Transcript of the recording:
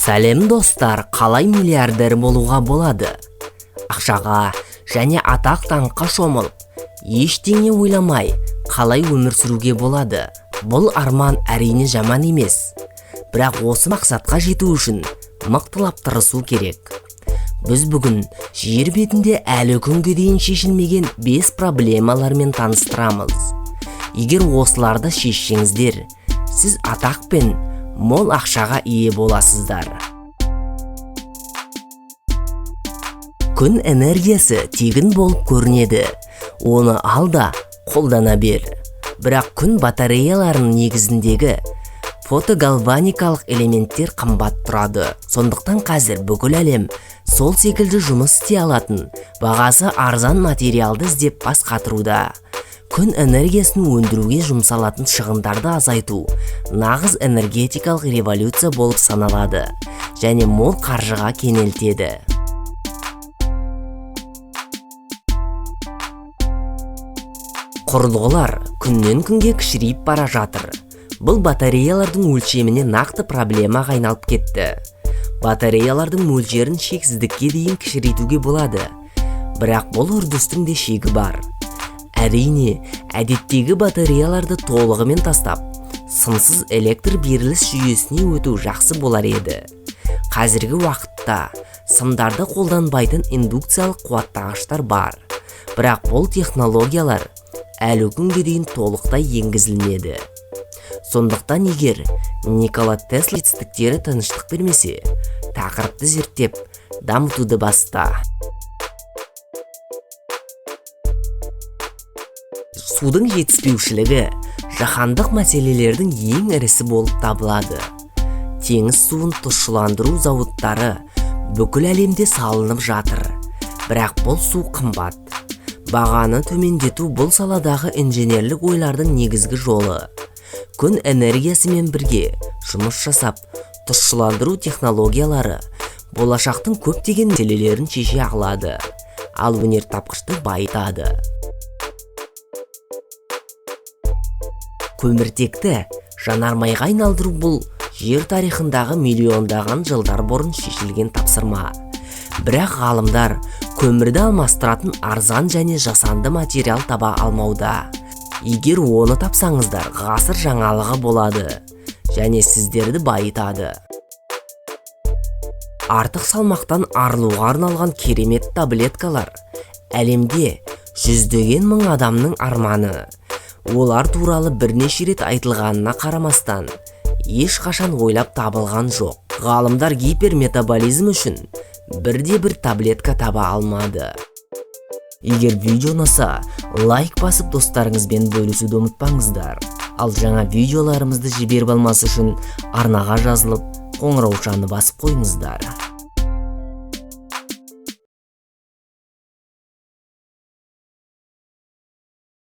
Сәлем достар, қалай миллиардер болуға болады? Ақшаға және атақ-даңққа шомылып, ештеңе ойламай, қалай өмір сүруге болады? Бұл арман әрине жаман емес. Бірақ осы мақсатқа жету үшін мықтылап тырысу керек. Біз бүгін жер бетінде әлі күнге дейін шешілмеген 5 проблемалармен таныстырамыз. Егер осыларды шешсеңіздер, сіз атақ пен мол ақшаға ие боласыздар. Күн энергиясы тегін болып көрінеді. Оны ал да қолдана бер. Бірақ күн батареяларының негізіндегі фотогалваникалық элементтер қымбат тұрады. Сондықтан қазір бүкіл әлем сол секілді жұмыс істей алатын, бағасы арзан материалды іздеп бас қатыруда. Күн энергиясын өндіруге жұмсалатын шығындарды азайту нағыз энергетикалық революция болып саналады және мол қаржыға кенелтеді. Құрылғылар күннен күнге кішірейіп бара жатыр. Бұл батареялардың өлшеміне нақты проблемаға айналып кетті. Батареялардың мөлшерін шексіздікке дейін кішірейтуге болады. Бірақ бұл үрдістің де шегі бар. Әрине, әдеттегі батареяларды толығымен тастап, сымсыз электр беріліс жүйесіне өту жақсы болар еді. Қазіргі уақытта сымдарды қолданбайтын индукциялық қуаттағыштар бар. Бірақ бұл технологиялар әлі күнге дейін толықтай енгізілмеді. Сондықтан егер Никола Тесла жетістіктері тыныштық бермесе, тақырыпты зерттеп, дамытуды баста. Судың жетіспеушілігі жаһандық мәселелердің ең ірісі болып табылады. Теңіз суын тұщыландыру зауыттары бүкіл әлемде салынып жатыр. Бірақ бұл су қымбат. Бағаны төмендету бұл саладағы инженерлік ойлардың негізгі жолы. Күн энергиясымен бірге жұмыс жасап, тұщыландыру технологиялары болашақтың көптеген мәселелерін шеше алады, ал өнертапқышты байытады. Көміртекті жанармайға айналдыру бұл жер тарихындағы миллиондаған жылдар бұрын шешілген тапсырма. Бірақ ғалымдар көмірді алмастыратын арзан және жасанды материал таба алмауда. Егер оны тапсаңыздар, ғасыр жаңалығы болады және сіздерді байытады. Артық салмақтан арылуға арналған керемет таблеткалар әлемде жүздеген мың адамның арманы. Олар туралы бірнеше рет айтылғанына қарамастан, ешқашан ойлап табылған жоқ. Ғалымдар гиперметаболизм үшін бірде-бір таблетка таба алмады. Егер видео ұнаса, лайк басып достарыңызбен бөлісуді ұмытпаңыздар. Ал жаңа видеоларымызды жіберіп алмас үшін арнаға жазылып, қоңыраушаны басып қойыңыздар.